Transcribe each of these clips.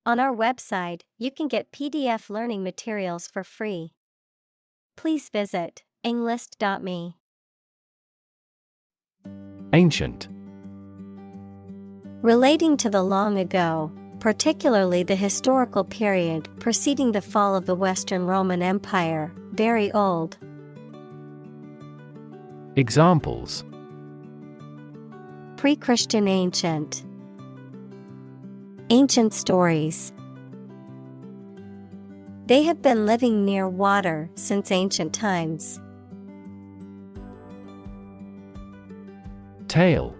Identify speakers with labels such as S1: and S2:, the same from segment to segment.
S1: On our website, you can get PDF learning materials for free. Please visit englist.me.
S2: Ancient.
S1: Relating to the long ago, particularly the historical period preceding the fall of the Western Roman Empire, very old.
S2: Examples:
S1: Pre-Christian ancient. Ancient stories. They have been living near water since ancient times.
S2: Tale.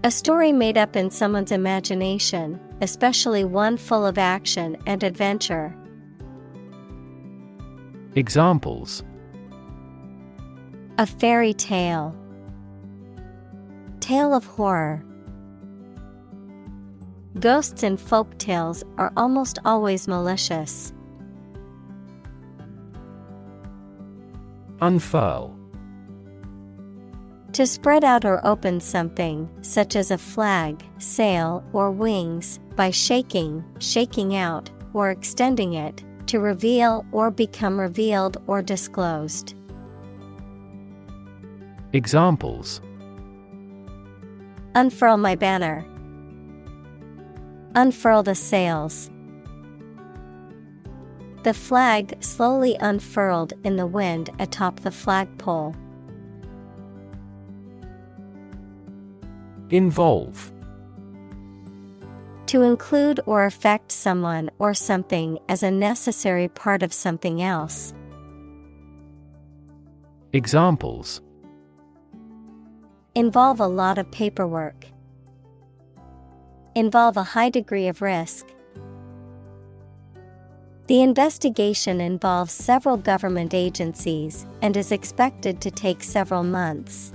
S1: A story made up in someone's imagination, especially one full of action and adventure.
S2: Examples:
S1: A fairy tale. Tale of horror. Ghosts in folk tales are almost always malicious.
S2: Unfurl.
S1: To spread out or open something, such as a flag, sail, or wings, by shaking, shaking out, or extending it, to reveal or become revealed or disclosed.
S2: Examples:
S1: Unfurl my banner. Unfurl the sails. The flag slowly unfurled in the wind atop the flagpole.
S2: Involve.
S1: To include or affect someone or something as a necessary part of something else.
S2: Examples:
S1: Involve a lot of paperwork. Involve a high degree of risk. The investigation involves several government agencies and is expected to take several months.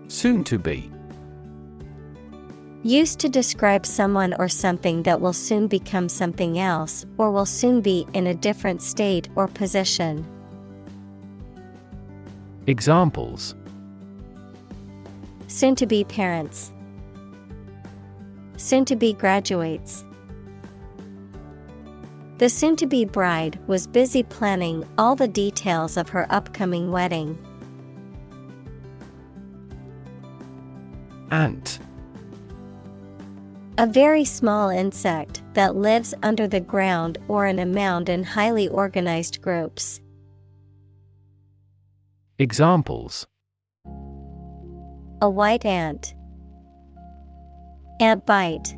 S2: Soon to be.
S1: Used to describe someone or something that will soon become something else or will soon be in a different state or position.
S2: Examples:
S1: Soon-to-be parents. Soon-to-be graduates. The soon-to-be bride was busy planning all the details of her upcoming wedding.
S2: Ant.
S1: A very small insect that lives under the ground or in a mound in highly organized groups.
S2: Examples:
S1: A white ant. Ant bite.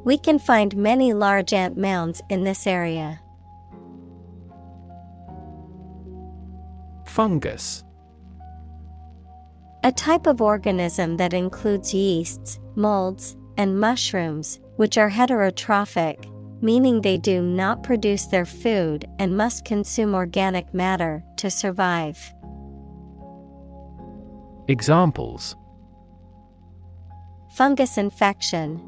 S1: We can find many large ant mounds in this area.
S2: Fungus.
S1: A type of organism that includes yeasts, molds, and mushrooms, which are heterotrophic, meaning they do not produce their food and must consume organic matter to survive.
S2: Examples:
S1: Fungus infection.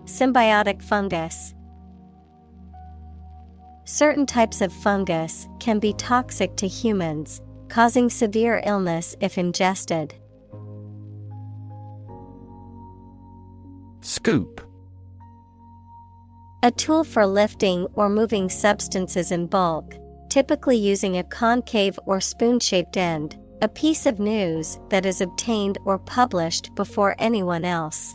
S1: Symbiotic fungus. Certain types of fungus can be toxic to humans, causing severe illness if ingested.
S2: Scoop.
S1: A tool for lifting or moving substances in bulk, typically using a concave or spoon-shaped end, a piece of news that is obtained or published before anyone else.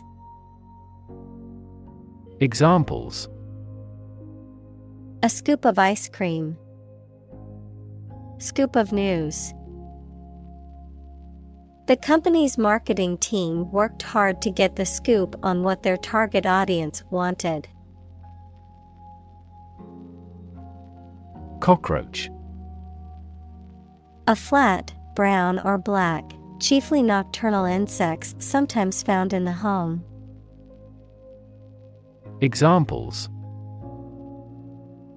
S2: Examples:
S1: A scoop of ice cream. Scoop of news. The company's marketing team worked hard to get the scoop on what their target audience wanted.
S2: Cockroach.
S1: A flat, brown or black, chiefly nocturnal insects sometimes found in the home.
S2: Examples: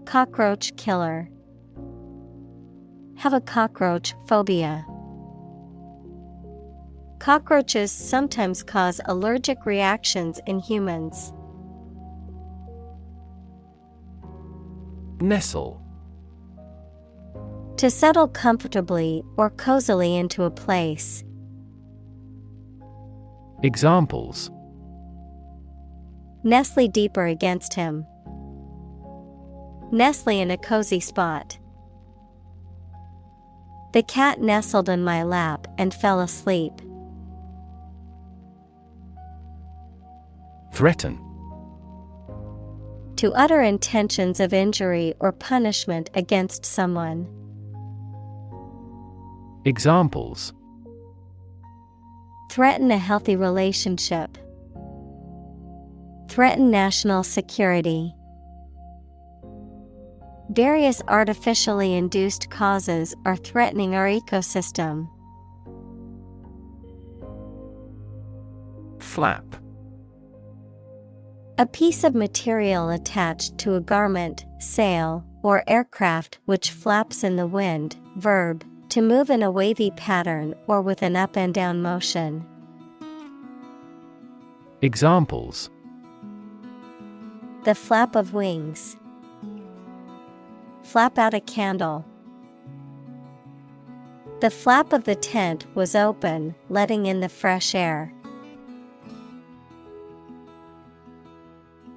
S1: Cockroach killer. Have a cockroach phobia. Cockroaches sometimes cause allergic reactions in humans.
S2: Nestle.
S1: To settle comfortably or cozily into a place.
S2: Examples:
S1: Nestle deeper against him. Nestle in a cozy spot. The cat nestled in my lap and fell asleep.
S2: Threaten.
S1: To utter intentions of injury or punishment against someone.
S2: Examples:
S1: Threaten a healthy relationship. Threaten national security. Various artificially induced causes are threatening our ecosystem.
S2: Flap.
S1: A piece of material attached to a garment, sail, or aircraft which flaps in the wind. Verb, to move in a wavy pattern or with an up and down motion.
S2: Examples:
S1: The flap of wings. Flap out a candle. The flap of the tent was open, letting in the fresh air.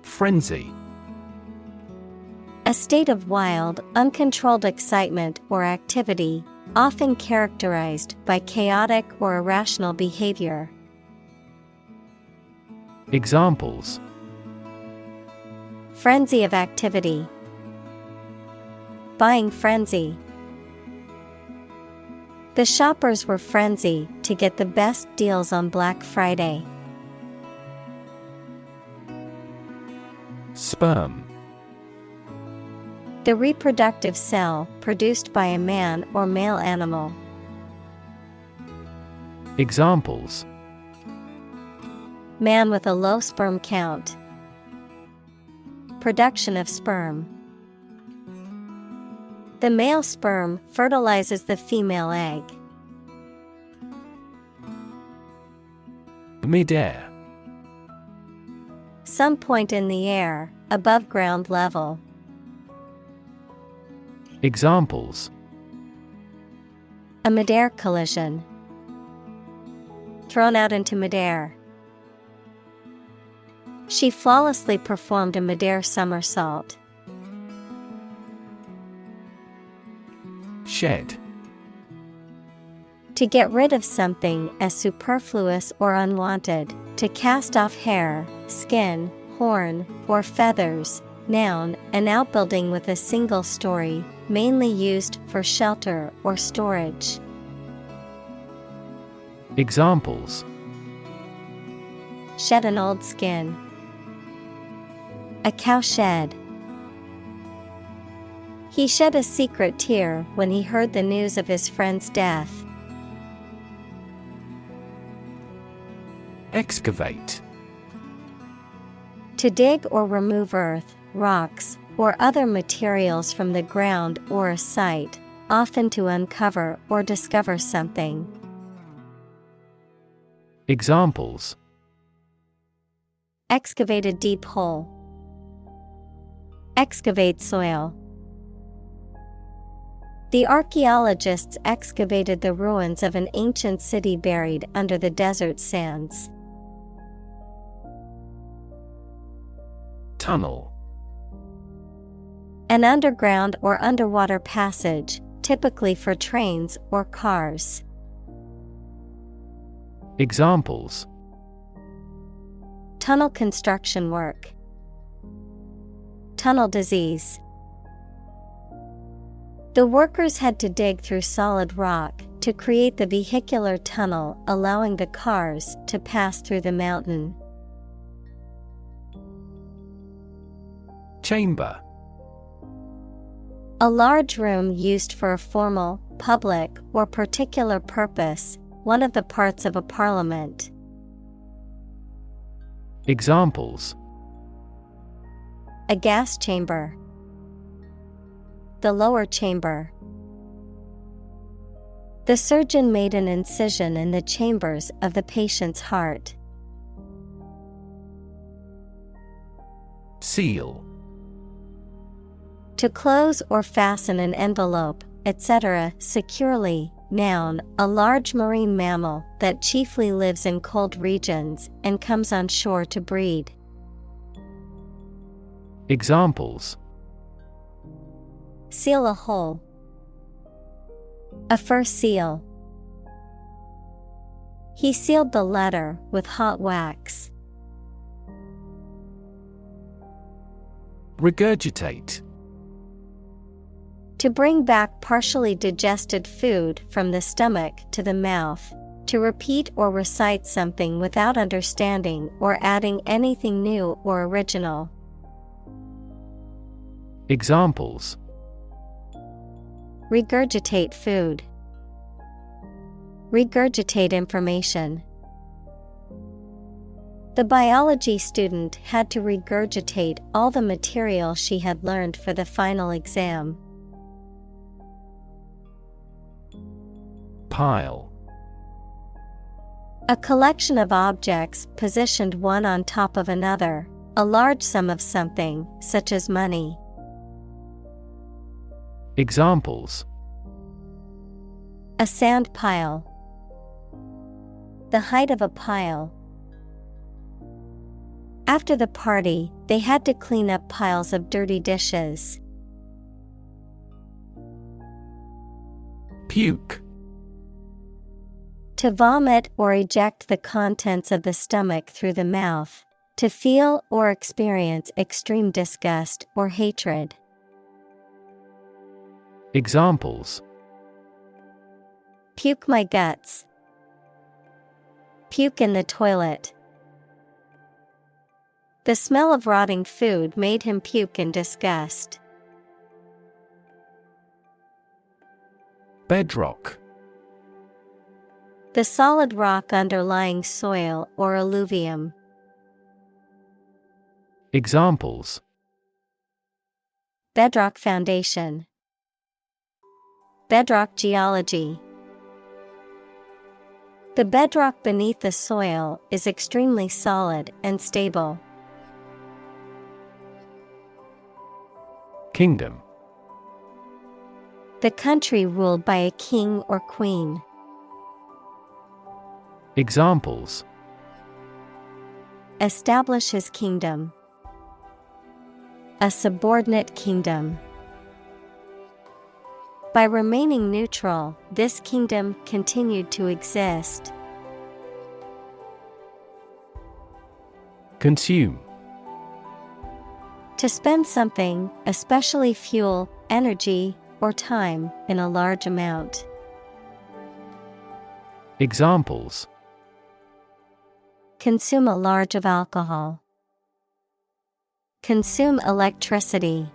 S2: Frenzy.
S1: A state of wild, uncontrolled excitement or activity, often characterized by chaotic or irrational behavior.
S2: Examples:
S1: Frenzy of activity. Buying frenzy. The shoppers were frenzied to get the best deals on Black Friday.
S2: Sperm.
S1: The reproductive cell produced by a man or male animal.
S2: Examples:
S1: Man with a low sperm count. Production of sperm. The male sperm fertilizes the female egg.
S2: Midair.
S1: Some point in the air, above ground level.
S2: Examples:
S1: A midair collision. Thrown out into midair. She flawlessly performed a midair somersault.
S2: Shed.
S1: To get rid of something as superfluous or unwanted, to cast off hair, skin, horn, or feathers. Noun, an outbuilding with a single story, mainly used for shelter or storage.
S2: Examples:
S1: Shed an old skin. A cow shed. He shed a secret tear when he heard the news of his friend's death.
S2: Excavate.
S1: To dig or remove earth, rocks, or other materials from the ground or a site, often to uncover or discover something.
S2: Examples:
S1: Excavate a deep hole. Excavate soil. The archaeologists excavated the ruins of an ancient city buried under the desert sands.
S2: Tunnel.
S1: An underground or underwater passage, typically for trains or cars.
S2: Examples:
S1: Tunnel construction work. Tunnel disease. The workers had to dig through solid rock to create the vehicular tunnel, allowing the cars to pass through the mountain.
S2: Chamber.
S1: A large room used for a formal, public, or particular purpose, one of the parts of a parliament.
S2: Examples:
S1: A gas chamber. The lower chamber. The surgeon made an incision in the chambers of the patient's heart.
S2: Seal. To
S1: close or fasten an envelope, etc., securely, Noun, a large marine mammal that chiefly lives in cold regions and comes on shore to breed.
S2: Examples:
S1: Seal a hole. A fur seal. He sealed the letter with hot wax.
S2: Regurgitate.
S1: To bring back partially digested food from the stomach to the mouth. To repeat or recite something without understanding or adding anything new or original.
S2: Examples:
S1: Regurgitate food. Regurgitate information. The biology student had to regurgitate all the material she had learned for the final exam.
S2: Pile.
S1: A collection of objects positioned one on top of another, a large sum of something, such as money.
S2: Examples:
S1: A sand pile. The height of a pile. After the party, they had to clean up piles of dirty dishes.
S2: Puke.
S1: To vomit or eject the contents of the stomach through the mouth. To feel or experience extreme disgust or hatred.
S2: Examples:
S1: Puke my guts. Puke in the toilet. The smell of rotting food made him puke in disgust.
S2: Bedrock.
S1: The solid rock underlying soil or alluvium.
S2: Examples:
S1: Bedrock foundation. Bedrock geology. The bedrock beneath the soil is extremely solid and stable.
S2: Kingdom.
S1: The country ruled by a king or queen.
S2: Examples:
S1: Establish his kingdom. A subordinate kingdom. By remaining neutral, this kingdom continued to exist.
S2: Consume.
S1: To spend something, especially fuel, energy, or time, in a large amount.
S2: Examples:
S1: Consume a large of alcohol. Consume electricity.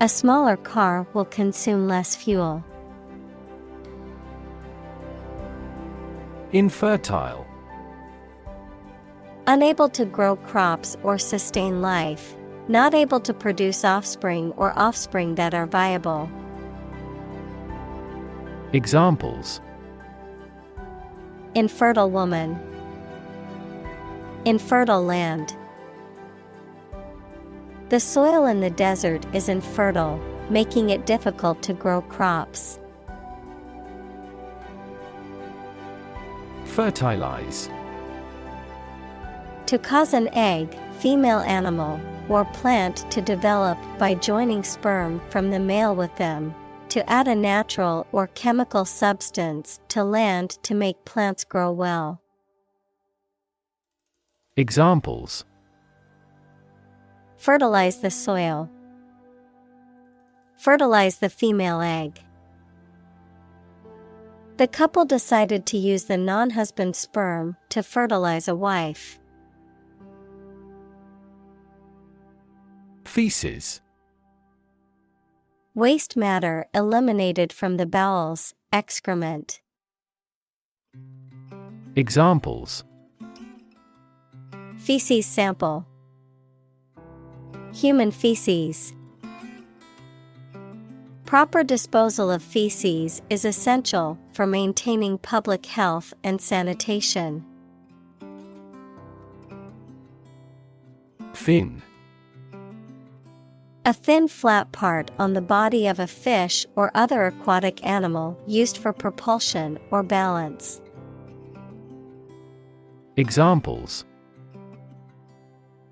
S1: A smaller car will consume less fuel.
S2: Infertile.
S1: Unable to grow crops or sustain life. Not able to produce offspring or offspring that are viable.
S2: Examples:
S1: Infertile woman. Infertile land. The soil in the desert is infertile, making it difficult to grow crops.
S2: Fertilize.
S1: To cause an egg, female animal, or plant to develop by joining sperm from the male with them. To add a natural or chemical substance to land to make plants grow well.
S2: Examples:
S1: Fertilize the soil. Fertilize the female egg. The couple decided to use the non-husband's sperm to fertilize a wife.
S2: Feces.
S1: Waste matter eliminated from the bowels, excrement.
S2: Examples:
S1: Feces sample. Human feces. Proper disposal of feces is essential for maintaining public health and sanitation.
S2: Fin.
S1: A thin flat part on the body of a fish or other aquatic animal used for propulsion or balance.
S2: Examples: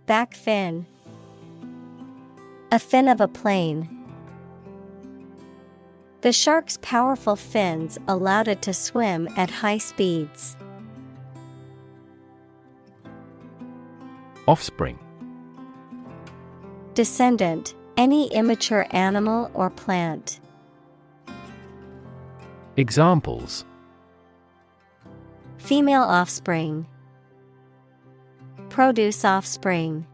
S1: Back fin. A fin of a plane. The shark's powerful fins allowed it to swim at high speeds.
S2: Offspring.
S1: Descendant, any immature animal or plant.
S2: Examples:
S1: Female offspring. Produce offspring.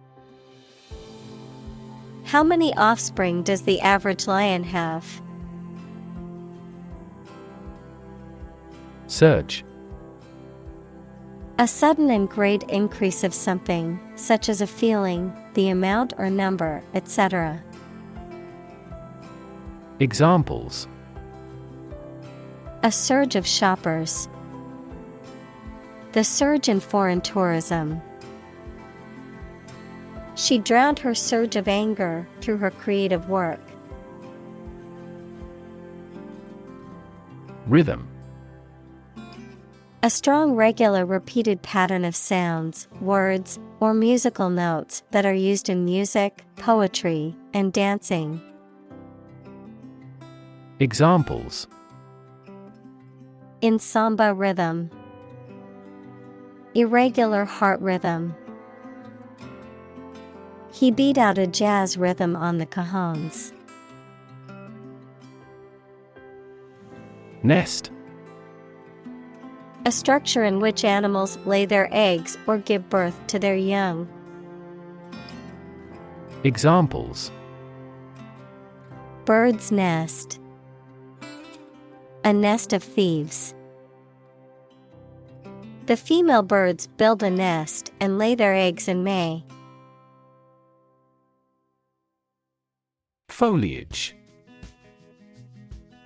S1: How many offspring does the average lion have?
S2: Surge.
S1: A sudden and great increase of something, such as a feeling, the amount or number, etc.
S2: Examples:
S1: A surge of shoppers. The surge in foreign tourism. She drowned her surge of anger through her creative work.
S2: Rhythm.
S1: A strong, regular, repeated pattern of sounds, words, or musical notes that are used in music, poetry, and dancing.
S2: Examples:
S1: In samba rhythm. Irregular heart rhythm. He beat out a jazz rhythm on the cajones.
S2: Nest.
S1: A structure in which animals lay their eggs or give birth to their young.
S2: Examples:
S1: Bird's nest. A nest of thieves. The female birds build a nest and lay their eggs in May.
S2: Foliage.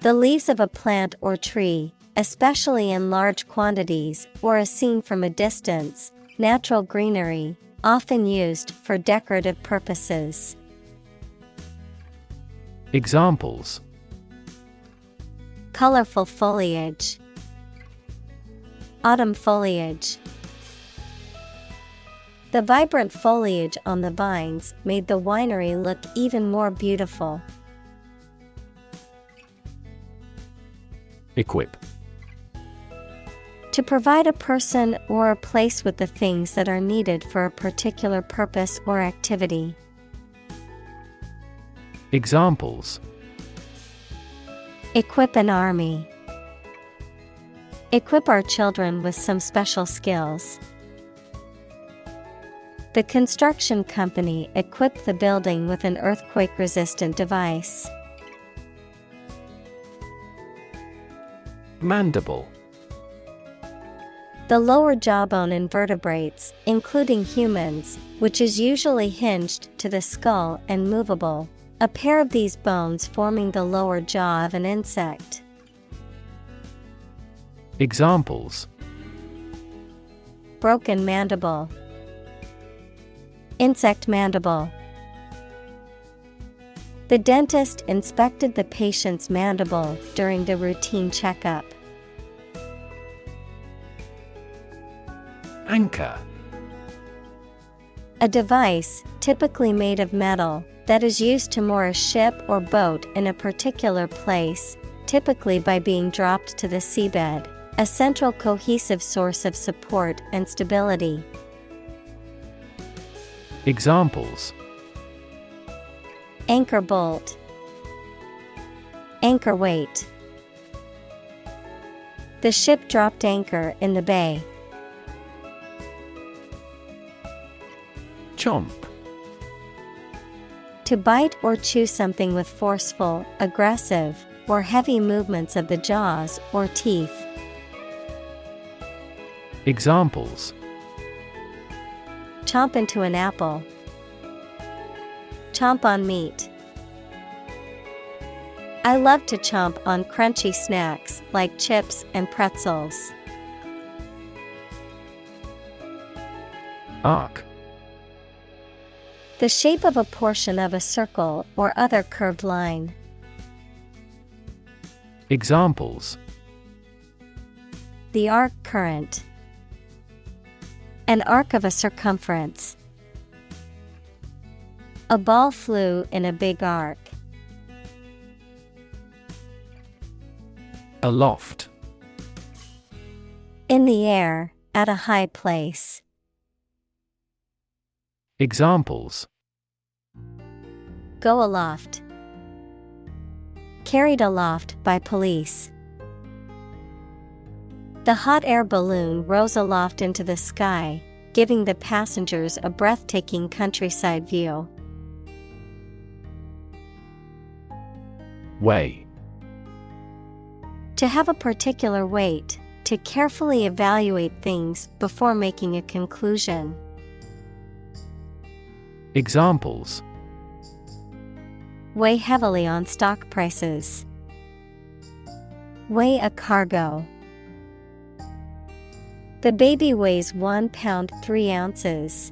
S1: The leaves of a plant or tree, especially in large quantities or as seen from a distance, natural greenery, often used for decorative purposes.
S2: Examples:
S1: Colorful foliage. Autumn foliage. The vibrant foliage on the vines made the winery look even more beautiful.
S2: Equip.
S1: To provide a person or a place with the things that are needed for a particular purpose or activity.
S2: Examples:
S1: Equip an army. Equip our children with some special skills. The construction company equipped the building with an earthquake-resistant device.
S2: Mandible.
S1: The lower jawbone in vertebrates, including humans, which is usually hinged to the skull and movable, a pair of these bones forming the lower jaw of an insect.
S2: Examples:
S1: Broken mandible. Insect mandible. The dentist inspected the patient's mandible during the routine checkup.
S2: Anchor.
S1: A device, typically made of metal, that is used to moor a ship or boat in a particular place, typically by being dropped to the seabed, a central cohesive source of support and stability.
S2: Examples:
S1: Anchor bolt. Anchor weight. The ship dropped anchor in the bay.
S2: Chomp.
S1: To bite or chew something with forceful, aggressive, or heavy movements of the jaws or teeth.
S2: Examples:
S1: Chomp into an apple. Chomp on meat. I love to chomp on crunchy snacks like chips and pretzels.
S2: Arc.
S1: The shape of a portion of a circle or other curved line.
S2: Examples:
S1: The arc current. An arc of a circumference. A ball flew in a big arc.
S2: Aloft.
S1: In the air, at a high place.
S2: Examples:
S1: Go aloft. Carried aloft by police. The hot air balloon rose aloft into the sky, giving the passengers a breathtaking countryside view.
S2: Weigh.
S1: To have a particular weight, to carefully evaluate things before making a conclusion.
S2: Examples:
S1: Weigh heavily on stock prices. Weigh a cargo. The baby weighs 1 pound 3 ounces.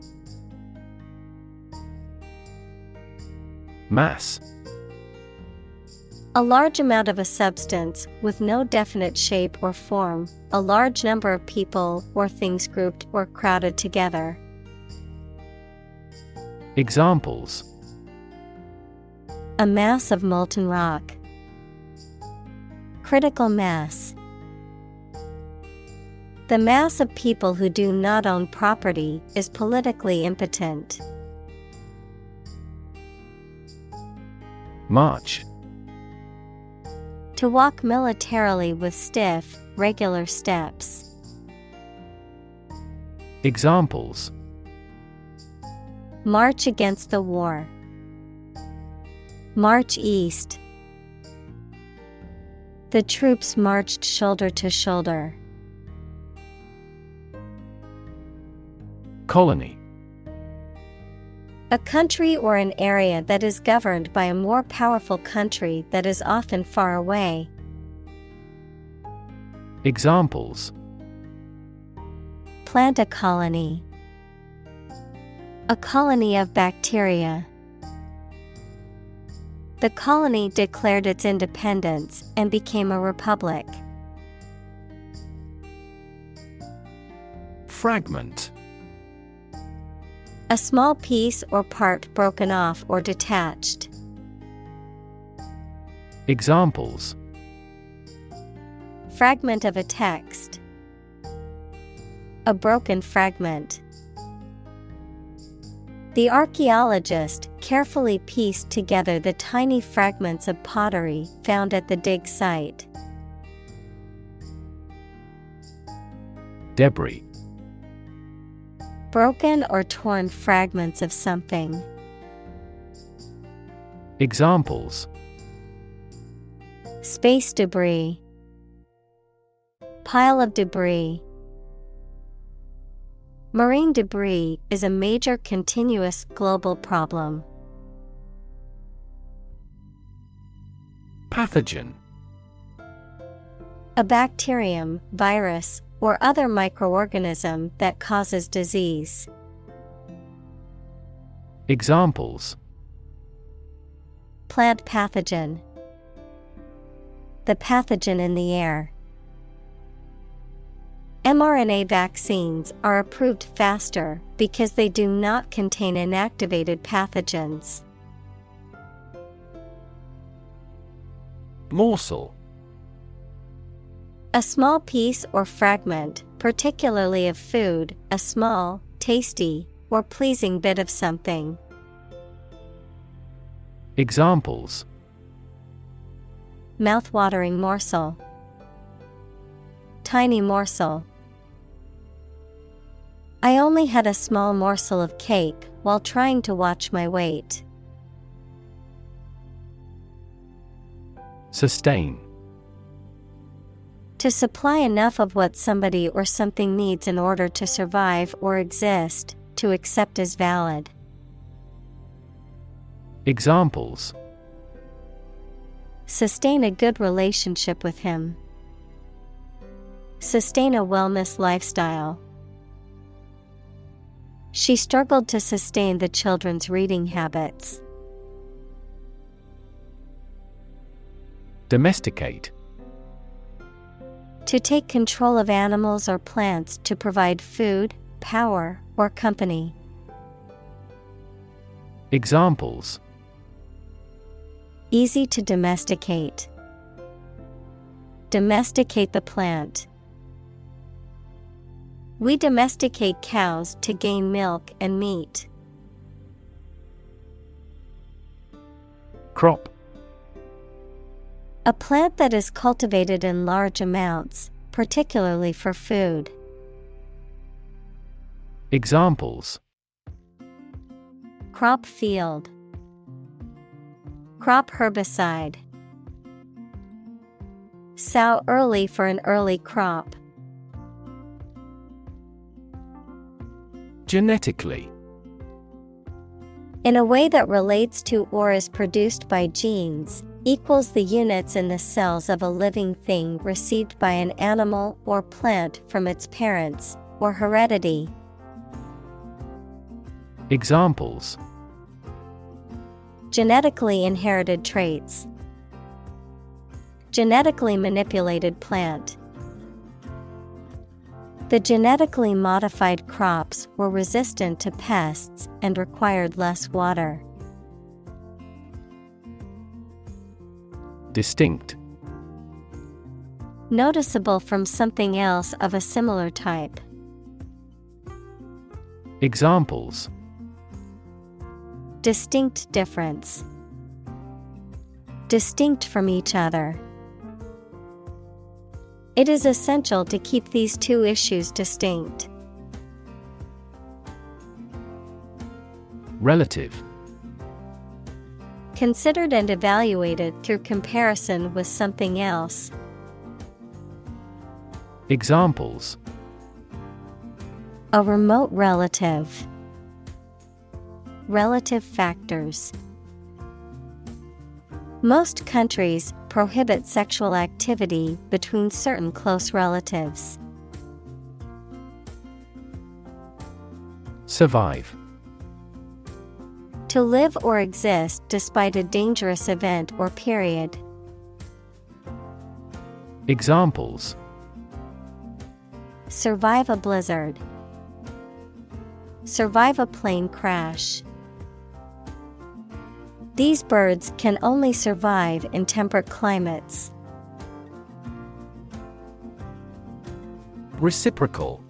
S2: Mass.
S1: A large amount of a substance with no definite shape or form, a large number of people or things grouped or crowded together.
S2: Examples:
S1: A mass of molten rock. Critical mass. The mass of people who do not own property is politically impotent.
S2: March.
S1: To walk militarily with stiff, regular steps.
S2: Examples:
S1: March against the war. March east. The troops marched shoulder to shoulder.
S2: Colony.
S1: A country or an area that is governed by a more powerful country that is often far away.
S2: Examples:
S1: Plant a colony. A colony of bacteria. The colony declared its independence and became a republic.
S2: Fragment.
S1: A small piece or part broken off or detached.
S2: Examples:
S1: Fragment of a text. A broken fragment. The archaeologist carefully pieced together the tiny fragments of pottery found at the dig site.
S2: Debris.
S1: Broken or torn fragments of something.
S2: Examples:
S1: Space debris. Pile of debris. Marine debris is a major continuous global problem.
S2: Pathogen.
S1: A bacterium, virus, or other microorganism that causes disease.
S2: Examples:
S1: Plant pathogen. The pathogen in the air. mRNA vaccines are approved faster because they do not contain inactivated pathogens.
S2: Morsel.
S1: A small piece or fragment, particularly of food, a small, tasty, or pleasing bit of something.
S2: Examples:
S1: Mouth-watering morsel. Tiny morsel. I only had a small morsel of cake while trying to watch my weight.
S2: Sustain.
S1: To supply enough of what somebody or something needs in order to survive or exist, to accept as valid.
S2: Examples:
S1: Sustain a good relationship with him. Sustain a wellness lifestyle. She struggled to sustain the children's reading habits.
S2: Domesticate.
S1: To take control of animals or plants to provide food, power, or company.
S2: Examples:
S1: Easy to domesticate. Domesticate the plant. We domesticate cows to gain milk and meat.
S2: Crop.
S1: A plant that is cultivated in large amounts, particularly for food.
S2: Examples:
S1: Crop field. Crop herbicide. Sow early for an early crop.
S2: Genetically.
S1: In a way that relates to or is produced by genes, equals the units in the cells of a living thing received by an animal or plant from its parents, or heredity.
S2: Examples:
S1: Genetically inherited traits. Genetically manipulated plant. The genetically modified crops were resistant to pests and required less water.
S2: Distinct.
S1: Noticeable from something else of a similar type.
S2: Examples:
S1: Distinct difference. Distinct from each other. It is essential to keep these two issues distinct.
S2: Relative.
S1: Considered and evaluated through comparison with something else.
S2: Examples:
S1: A remote relative. Relative factors. Most countries prohibit sexual activity between certain close relatives.
S2: Survive.
S1: To live or exist despite a dangerous event or period.
S2: Examples:
S1: Survive a blizzard. Survive a plane crash. These birds can only survive in temperate climates.
S2: Reciprocal.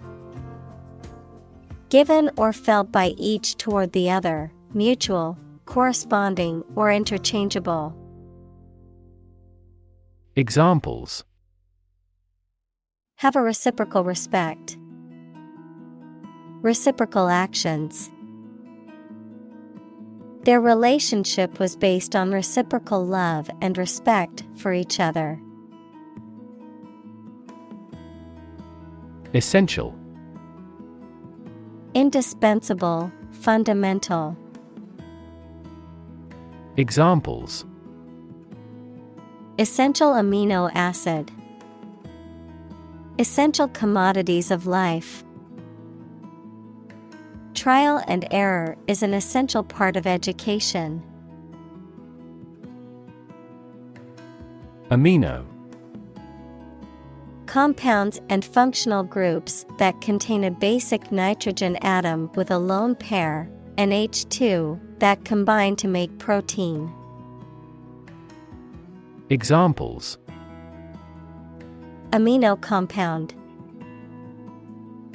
S1: Given or felt by each toward the other, mutual, corresponding, or interchangeable.
S2: Examples:
S1: Have a reciprocal respect. Reciprocal actions. Their relationship was based on reciprocal love and respect for each other.
S2: Essential.
S1: Indispensable, fundamental.
S2: Examples:
S1: Essential amino acid. Essential commodities of life. Trial and error is an essential part of education.
S2: Amino.
S1: Compounds and functional groups that contain a basic nitrogen atom with a lone pair, and H2, that combine to make protein.
S2: Examples:
S1: Amino compound.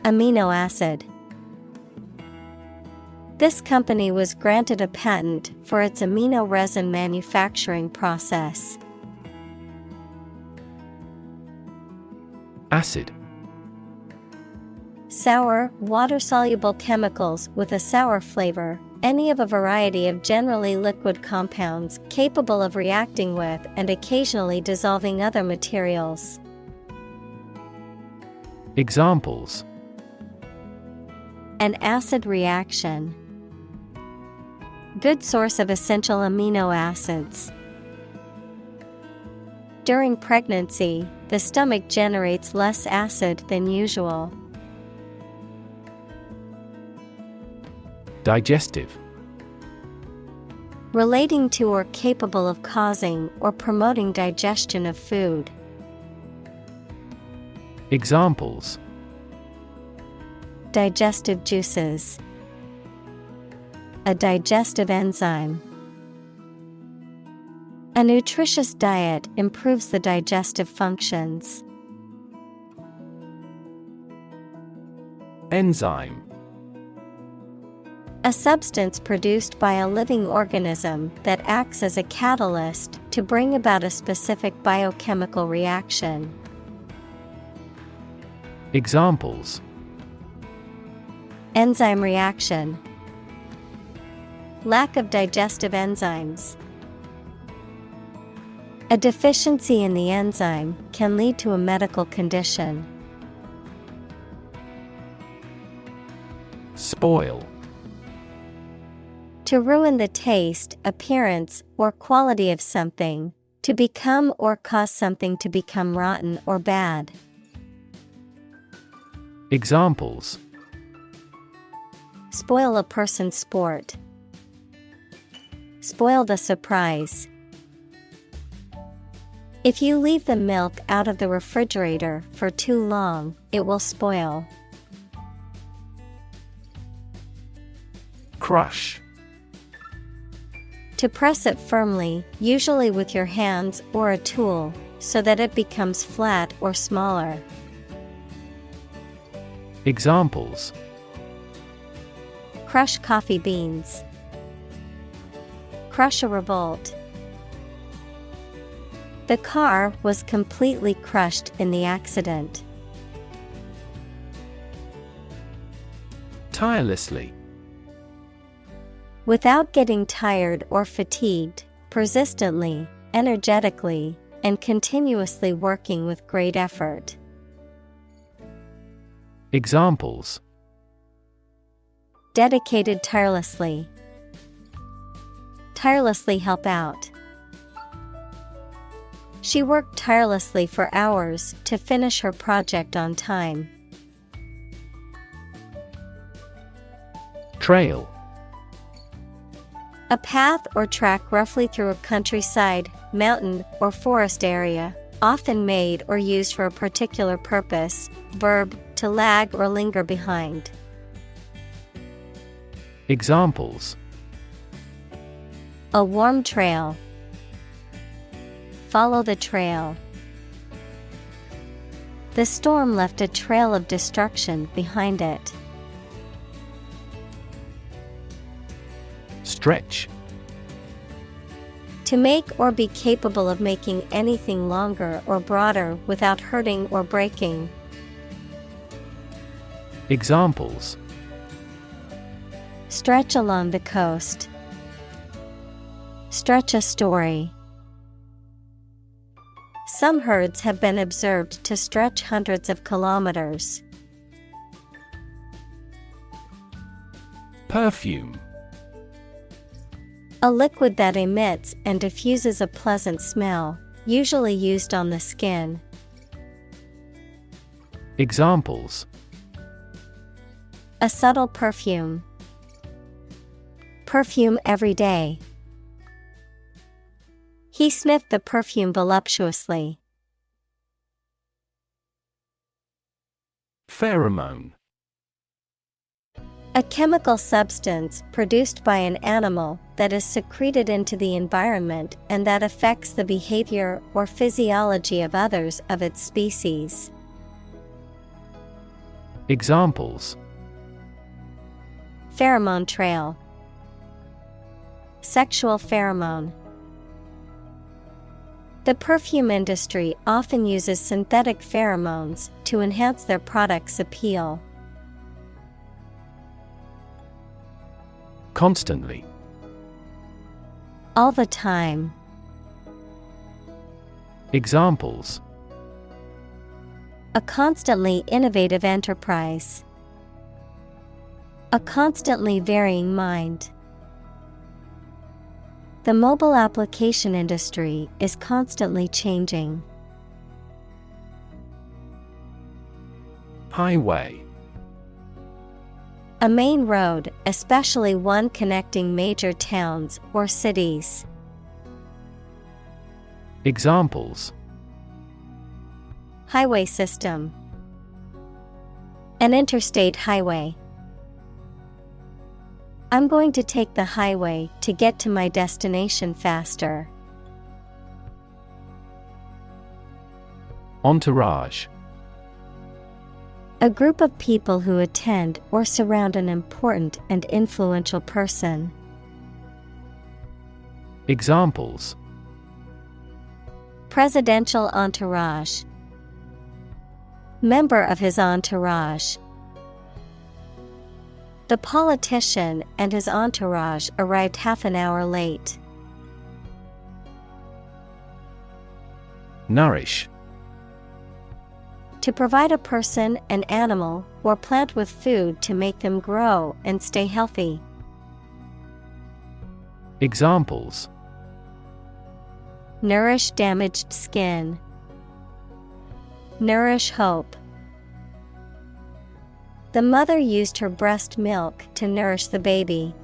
S1: Amino acid. This company was granted a patent for its amino resin manufacturing process.
S2: Acid.
S1: Sour, water-soluble chemicals with a sour flavor, any of a variety of generally liquid compounds capable of reacting with and occasionally dissolving other materials.
S2: Examples:
S1: An acid reaction. Good source of essential amino acids. During pregnancy, the stomach generates less acid than usual.
S2: Digestive.
S1: Relating to or capable of causing or promoting digestion of food.
S2: Examples:
S1: Digestive juices. A digestive enzyme. A nutritious diet improves the digestive functions.
S2: Enzyme.
S1: A substance produced by a living organism that acts as a catalyst to bring about a specific biochemical reaction.
S2: Examples:
S1: Enzyme reaction. Lack of digestive enzymes. A deficiency in the enzyme can lead to a medical condition.
S2: Spoil.
S1: To ruin the taste, appearance, or quality of something, to become or cause something to become rotten or bad.
S2: Examples:
S1: Spoil a person's sport. Spoil the surprise. If you leave the milk out of the refrigerator for too long, it will spoil.
S2: Crush.
S1: To press it firmly, usually with your hands or a tool, so that it becomes flat or smaller.
S2: Examples:
S1: Crush coffee beans. Crush a revolt. The car was completely crushed in the accident.
S2: Tirelessly.
S1: Without getting tired or fatigued, persistently, energetically, and continuously working with great effort.
S2: Examples:
S1: Dedicated tirelessly. Tirelessly help out. She worked tirelessly for hours to finish her project on time.
S2: Trail.
S1: A path or track roughly through a countryside, mountain, or forest area, often made or used for a particular purpose. Verb, to lag or linger behind.
S2: Examples:
S1: A warm trail. Follow the trail. The storm left a trail of destruction behind it.
S2: Stretch.
S1: To make or be capable of making anything longer or broader without hurting or breaking.
S2: Examples:
S1: Stretch along the coast. Stretch a story. Some herds have been observed to stretch hundreds of kilometers.
S2: Perfume.
S1: A liquid that emits and diffuses a pleasant smell, usually used on the skin.
S2: Examples:
S1: A subtle perfume. Perfume every day. He sniffed the perfume voluptuously.
S2: Pheromone.
S1: A chemical substance produced by an animal that is secreted into the environment and that affects the behavior or physiology of others of its species.
S2: Examples:
S1: Pheromone trail. Sexual pheromone. The perfume industry often uses synthetic pheromones to enhance their products' appeal.
S2: Constantly.
S1: All the time.
S2: Examples:
S1: A constantly innovative enterprise. A constantly varying mind. The mobile application industry is constantly changing.
S2: Highway.
S1: A main road, especially one connecting major towns or cities.
S2: Examples:
S1: Highway system. An interstate highway. I'm going to take the highway to get to my destination faster.
S2: Entourage.
S1: A group of people who attend or surround an important and influential person.
S2: Examples:
S1: Presidential entourage. Member of his entourage. The politician and his entourage arrived half an hour late.
S2: Nourish.
S1: To provide a person, an animal, or plant with food to make them grow and stay healthy.
S2: Examples:
S1: Nourish damaged skin. Nourish hope. The mother used her breast milk to nourish the baby.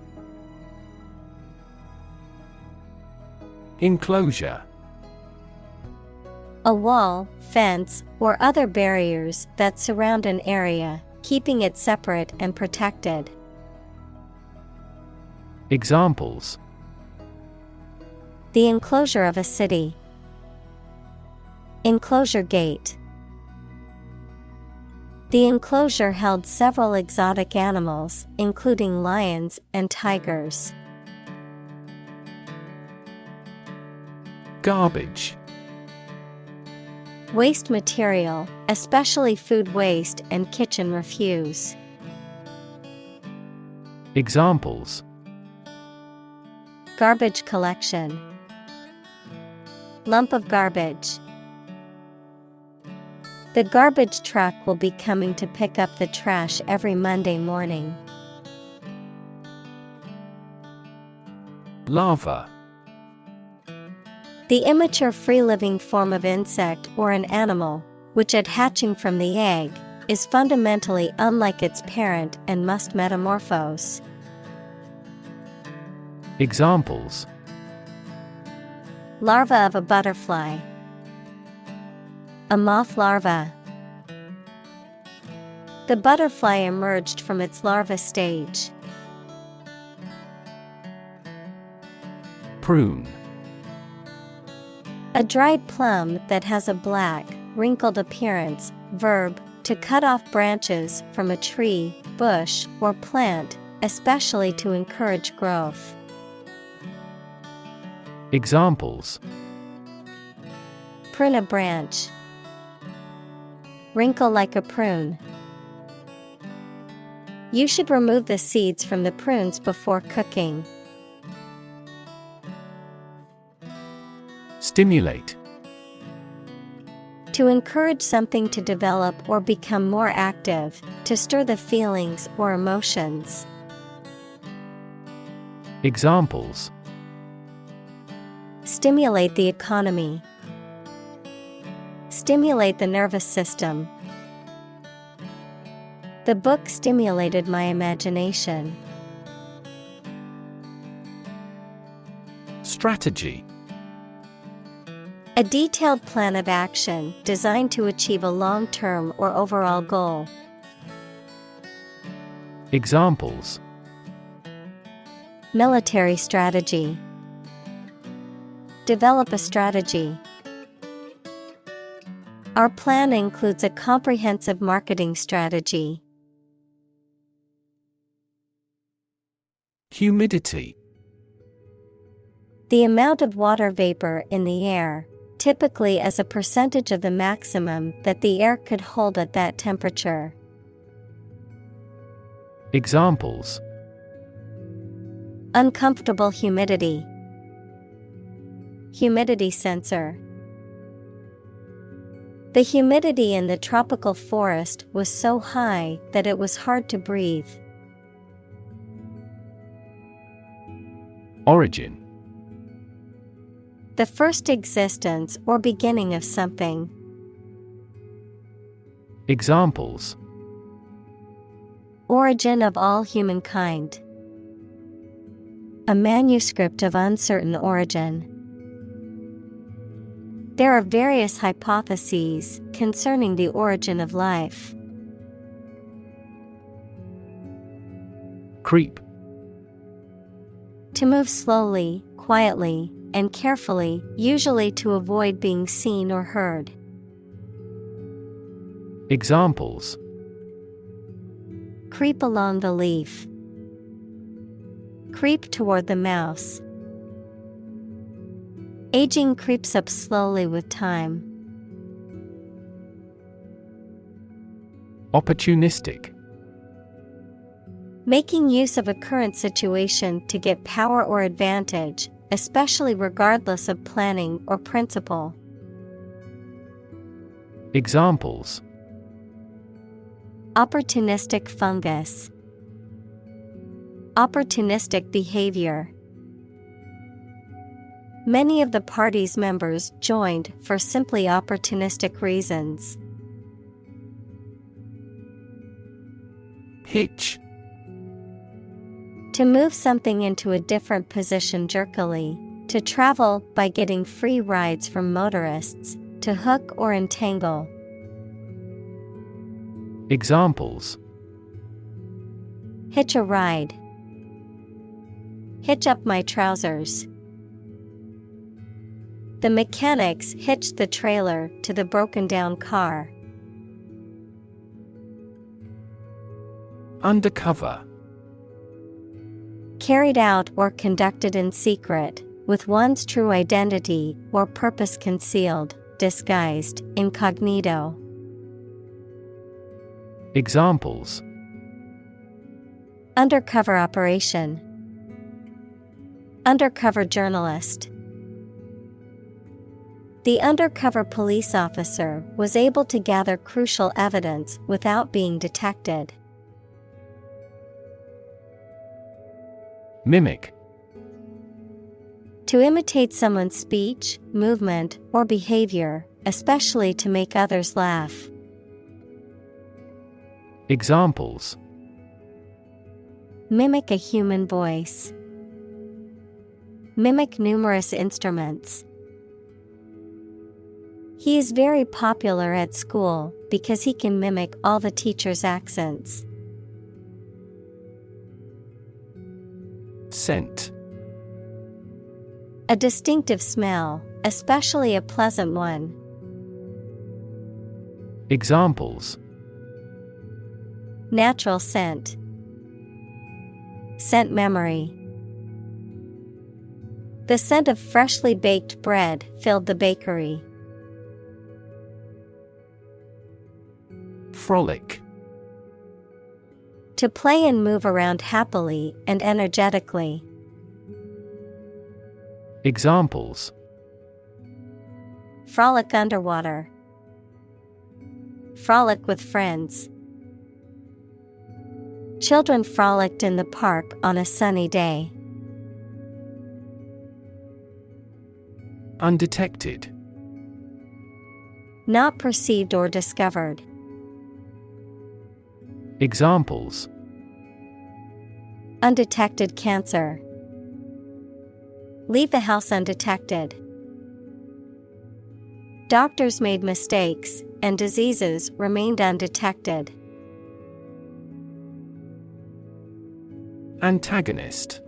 S2: Enclosure.
S1: A wall, fence, or other barriers that surround an area, keeping it separate and protected.
S2: Examples:
S1: The enclosure of a city. Enclosure gate. The enclosure held several exotic animals, including lions and tigers.
S2: Garbage.
S1: Waste material, especially food waste and kitchen refuse.
S2: Examples:
S1: Garbage collection. Lump of garbage. The garbage truck will be coming to pick up the trash every Monday morning.
S2: Larva.
S1: The immature free-living form of insect or an animal, which at hatching from the egg, is fundamentally unlike its parent and must metamorphose.
S2: Examples:
S1: Larva of a butterfly. A moth larva. The butterfly emerged from its larva stage.
S2: Prune.
S1: A dried plum that has a black, wrinkled appearance. Verb, to cut off branches from a tree, bush, or plant, especially to encourage growth.
S2: Examples:
S1: Prune a branch. Wrinkle like a prune. You should remove the seeds from the prunes before cooking.
S2: Stimulate.
S1: To encourage something to develop or become more active, to stir the feelings or emotions.
S2: Examples:
S1: Stimulate the economy. Stimulate the nervous system. The book stimulated my imagination.
S2: Strategy.
S1: A detailed plan of action designed to achieve a long-term or overall goal.
S2: Examples:
S1: Military strategy. Develop a strategy. Our plan includes a comprehensive marketing strategy.
S2: Humidity.
S1: The amount of water vapor in the air, typically as a percentage of the maximum that the air could hold at that temperature.
S2: Examples:
S1: Uncomfortable humidity. Humidity sensor. The humidity in the tropical forest was so high that it was hard to breathe.
S2: Origin.
S1: The first existence or beginning of something.
S2: Examples:
S1: Origin of all humankind. A manuscript of uncertain origin. There are various hypotheses concerning the origin of life.
S2: Creep.
S1: To move slowly, quietly, and carefully, usually to avoid being seen or heard.
S2: Examples:
S1: Creep along the leaf. Creep toward the mouse. Aging creeps up slowly with time.
S2: Opportunistic.
S1: Making use of a current situation to get power or advantage, especially regardless of planning or principle.
S2: Examples:
S1: Opportunistic fungus. Opportunistic behavior. Many of the party's members joined for simply opportunistic reasons.
S2: Hitch.
S1: To move something into a different position jerkily, to travel by getting free rides from motorists, to hook or entangle.
S2: Examples:
S1: Hitch a ride. Hitch up my trousers. The mechanics hitched the trailer to the broken-down car.
S2: Undercover.
S1: Carried out or conducted in secret, with one's true identity or purpose concealed, disguised, incognito.
S2: Examples:
S1: Undercover operation. Undercover journalist. The undercover police officer was able to gather crucial evidence without being detected.
S2: Mimic.
S1: To imitate someone's speech, movement, or behavior, especially to make others laugh.
S2: Examples:
S1: Mimic a human voice. Mimic numerous instruments. He is very popular at school because he can mimic all the teachers' accents.
S2: Scent.
S1: A distinctive smell, especially a pleasant one.
S2: Examples:
S1: Natural scent. Scent memory. The scent of freshly baked bread filled the bakery.
S2: Frolic.
S1: To play and move around happily and energetically.
S2: Examples:
S1: Frolic underwater. Frolic with friends. Children frolicked in the park on a sunny day.
S2: Undetected.
S1: Not perceived or discovered.
S2: Examples:
S1: Undetected cancer. Leave the house undetected. Doctors made mistakes, and diseases remained undetected.
S2: Antagonist.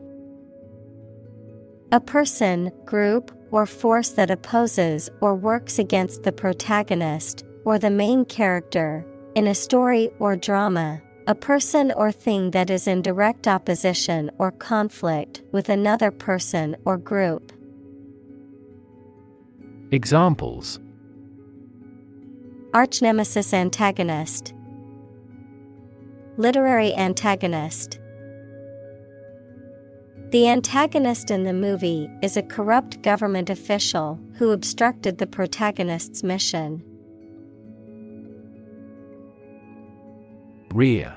S1: A person, group, or force that opposes or works against the protagonist, or the main character, in a story or drama. A person or thing that is in direct opposition or conflict with another person or group.
S2: Examples:
S1: Arch-nemesis antagonist. Literary antagonist. The antagonist in the movie is a corrupt government official who obstructed the protagonist's mission.
S2: Rear.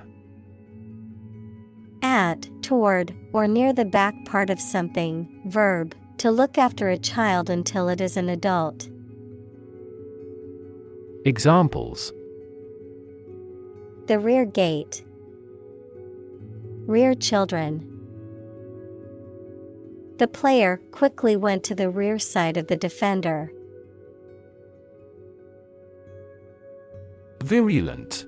S1: At, toward, or near the back part of something. Verb, to look after a child until it is an adult.
S2: Examples:
S1: The rear gate. rear children. The player quickly went to the rear side of the defender.
S2: Virulent.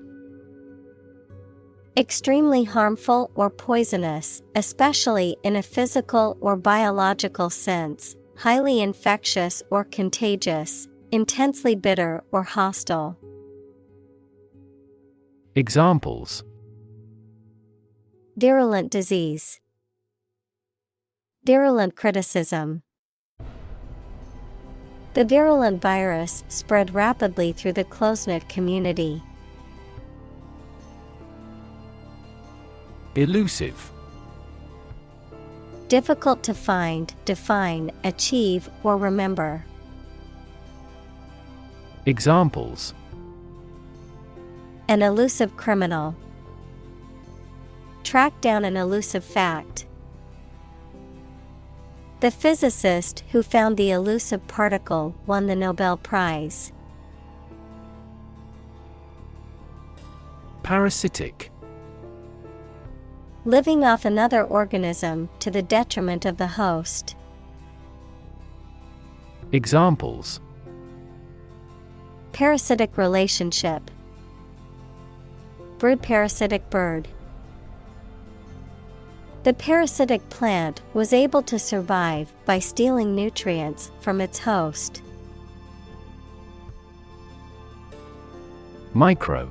S1: Extremely harmful or poisonous, especially in a physical or biological sense, highly infectious or contagious, intensely bitter or hostile.
S2: Examples:
S1: Virulent disease. Virulent criticism. The virulent virus spread rapidly through the close-knit community.
S2: Elusive.
S1: Difficult to find, define, achieve, or remember.
S2: Examples:
S1: An elusive criminal. Track down an elusive fact. The physicist who found the elusive particle won the Nobel Prize.
S2: Parasitic.
S1: Living off another organism to the detriment of the host.
S2: Examples:
S1: Parasitic relationship. Brood parasitic bird. The parasitic plant was able to survive by stealing nutrients from its host.
S2: Micro.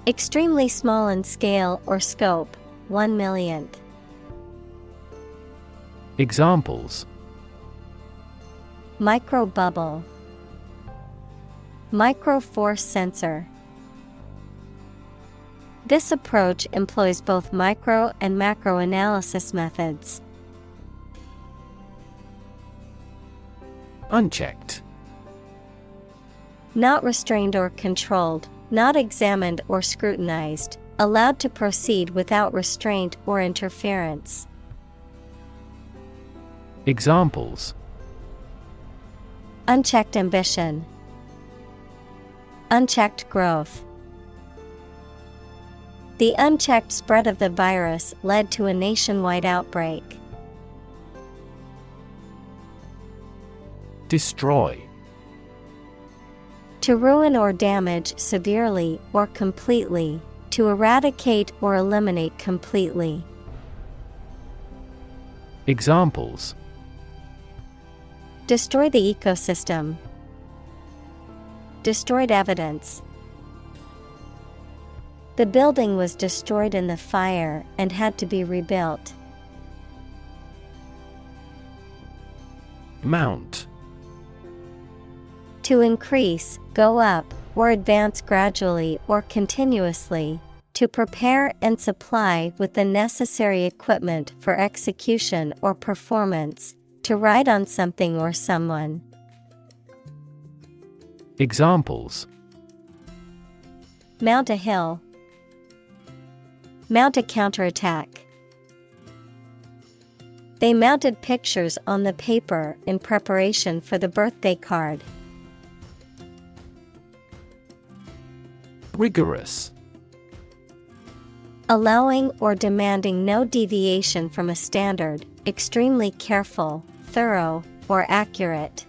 S1: Extremely small in scale or scope, 1/1,000,000th.
S2: Examples:
S1: Microbubble. Microforce sensor. This approach employs both micro and macro analysis methods.
S2: Unchecked.
S1: Not restrained or controlled, not examined or scrutinized, allowed to proceed without restraint or interference.
S2: Examples:
S1: Unchecked ambition. Unchecked growth. The unchecked spread of the virus led to a nationwide outbreak.
S2: Destroy.
S1: To ruin or damage severely or completely, to eradicate or eliminate completely.
S2: Examples:
S1: Destroy the ecosystem. Destroyed evidence. The building was destroyed in the fire and had to be rebuilt.
S2: Mount.
S1: To increase, go up, or advance gradually or continuously, to prepare and supply with the necessary equipment for execution or performance, to ride on something or someone.
S2: Examples:
S1: Mount a hill. Mount a counterattack. They mounted pictures on the paper in preparation for the birthday card.
S2: Rigorous.
S1: Allowing or demanding no deviation from a standard, extremely careful, thorough, or accurate.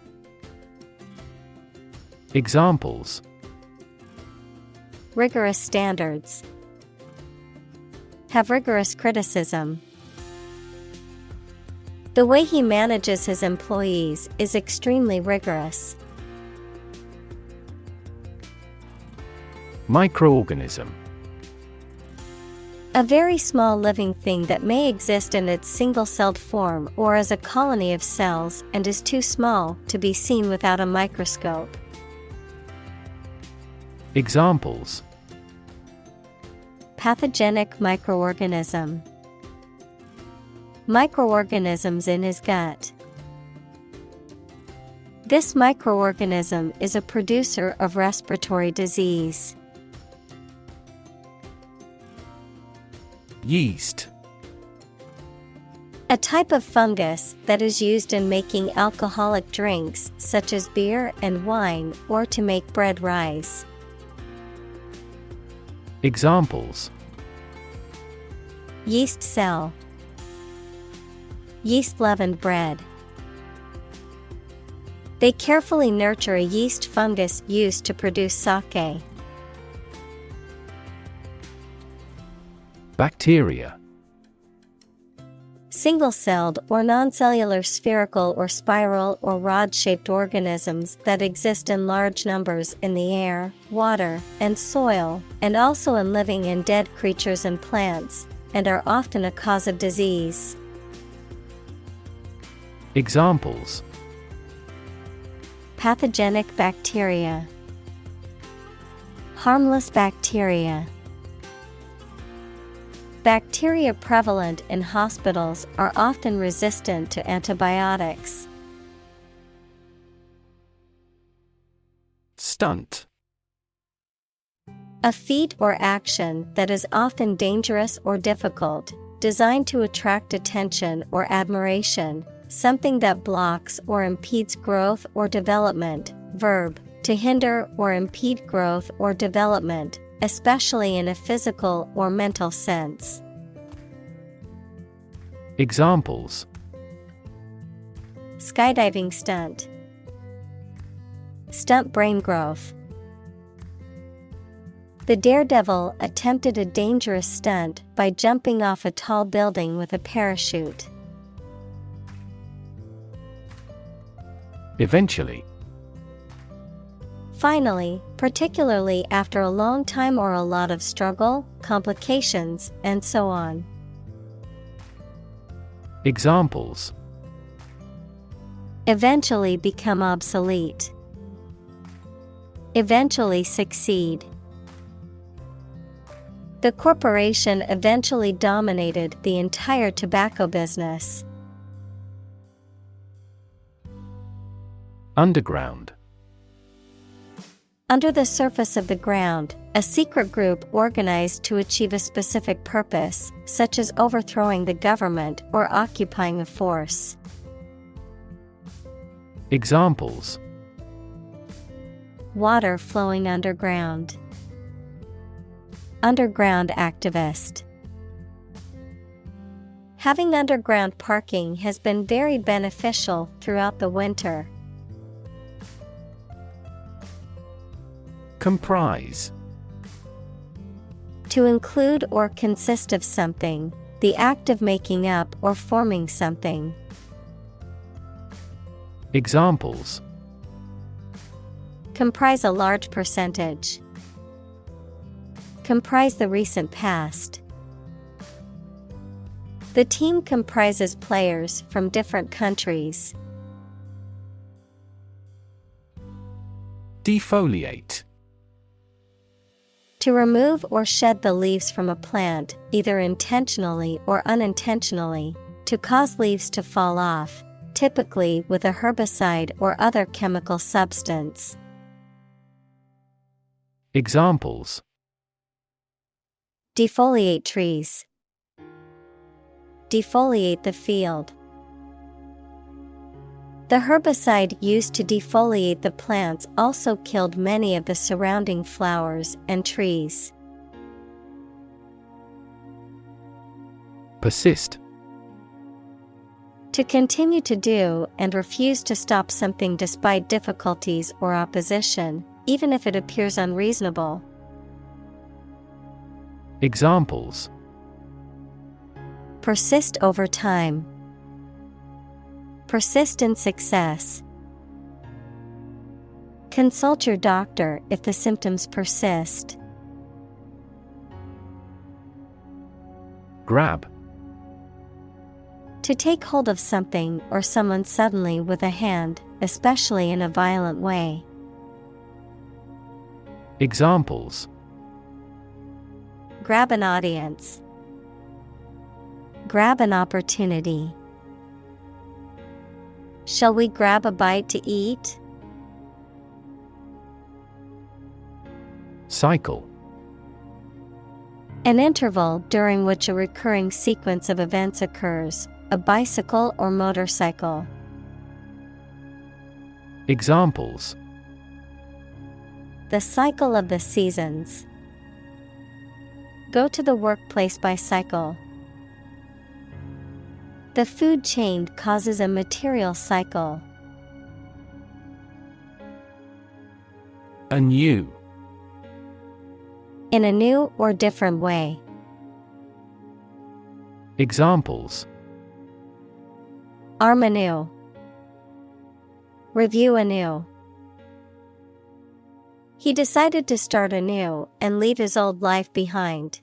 S2: Examples:
S1: Rigorous standards. Have rigorous criticism. The way he manages his employees is extremely rigorous.
S2: Microorganism.
S1: A very small living thing that may exist in its single-celled form or as a colony of cells and is too small to be seen without a microscope.
S2: Examples:
S1: Pathogenic microorganism. Microorganisms in his gut. This microorganism is a producer of respiratory disease.
S2: Yeast.
S1: A type of fungus that is used in making alcoholic drinks such as beer and wine or to make bread rise.
S2: Examples:
S1: Yeast cell. Yeast-leavened bread. They carefully nurture a yeast fungus used to produce sake.
S2: Bacteria.
S1: Single-celled or non-cellular spherical or spiral or rod-shaped organisms that exist in large numbers in the air, water, and soil, and also in living and dead creatures and plants, and are often a cause of disease.
S2: Examples:
S1: Pathogenic bacteria. Harmless bacteria. Bacteria prevalent in hospitals are often resistant to antibiotics.
S2: Stunt.
S1: A feat or action that is often dangerous or difficult, designed to attract attention or admiration, something that blocks or impedes growth or development. Verb, to hinder or impede growth or development, especially in a physical or mental sense.
S2: Examples:
S1: Skydiving stunt. Stunt brain growth. The daredevil attempted a dangerous stunt by jumping off a tall building with a parachute.
S2: Eventually.
S1: Finally, particularly after a long time or a lot of struggle, complications, and so on.
S2: Examples:
S1: Eventually become obsolete. Eventually succeed. The corporation eventually dominated the entire tobacco business.
S2: Underground.
S1: Under the surface of the ground, a secret group organized to achieve a specific purpose, such as overthrowing the government or occupying a force.
S2: Examples:
S1: Water flowing underground. Underground activist. Having underground parking has been very beneficial throughout the winter.
S2: Comprise.
S1: To include or consist of something, the act of making up or forming something.
S2: Examples:
S1: Comprise a large percentage. Comprise the recent past. The team comprises players from different countries.
S2: Defoliate.
S1: To remove or shed the leaves from a plant, either intentionally or unintentionally, to cause leaves to fall off, typically with a herbicide or other chemical substance.
S2: Examples:
S1: Defoliate trees. Defoliate the field. The herbicide used to defoliate the plants also killed many of the surrounding flowers and trees.
S2: Persist.
S1: To continue to do and refuse to stop something despite difficulties or opposition, even if it appears unreasonable.
S2: Examples:
S1: Persist over time. Persist in success. Consult your doctor if the symptoms persist.
S2: Grab.
S1: To take hold of something or someone suddenly with a hand, especially in a violent way.
S2: Examples:
S1: Grab an audience. Grab an opportunity. Shall we grab a bite to eat?
S2: Cycle.
S1: An interval during which a recurring sequence of events occurs, a bicycle or motorcycle.
S2: Examples:
S1: The cycle of the seasons. Go to the workplace by cycle. The food chain causes a material cycle.
S2: Anew.
S1: In a new or different way.
S2: Examples:
S1: Arm anew. Review anew. He decided to start anew and leave his old life behind.